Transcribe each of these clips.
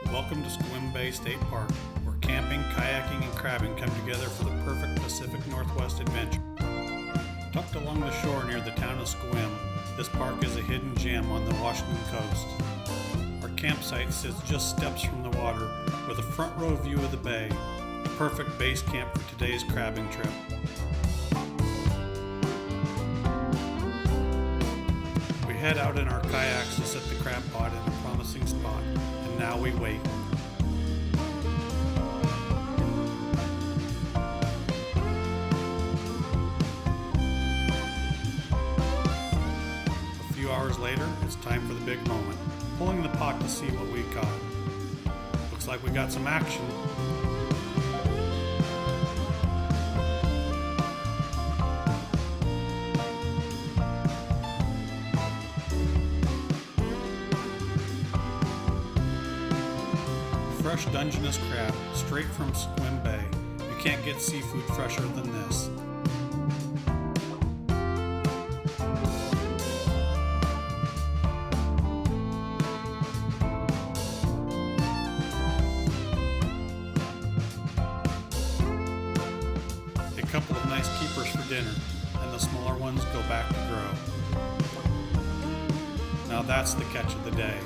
Welcome to Sequim Bay State Park, where camping, kayaking, and crabbing come together for the perfect Pacific Northwest adventure. Tucked along the shore near the town of Sequim, this park is a hidden gem on the Washington coast. Our campsite sits just steps from the water with a front row view of the bay, the perfect base camp for today's crabbing trip. We head out in our kayaks to set the crab pot in a promising spot, and now we wait. A few hours later, it's time for the big moment, pulling the pot to see what we caught. Looks like we got some action. Fresh Dungeness crab, straight from Sequim Bay. You can't get seafood fresher than this. A couple of nice keepers for dinner, and the smaller ones go back to grow. Now that's the catch of the day.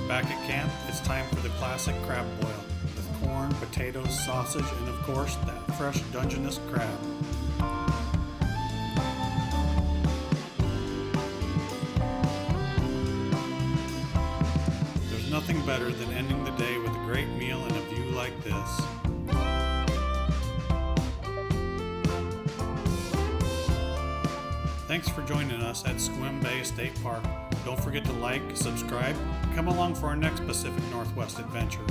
Back at camp, it's time for the classic crab boil, with corn, potatoes, sausage, and of course, that fresh Dungeness crab. There's nothing better than ending the day with a great meal and a view like this. Thanks for joining us at Sequim Bay State Park. Don't forget to like, subscribe, and come along for our next Pacific Northwest adventure.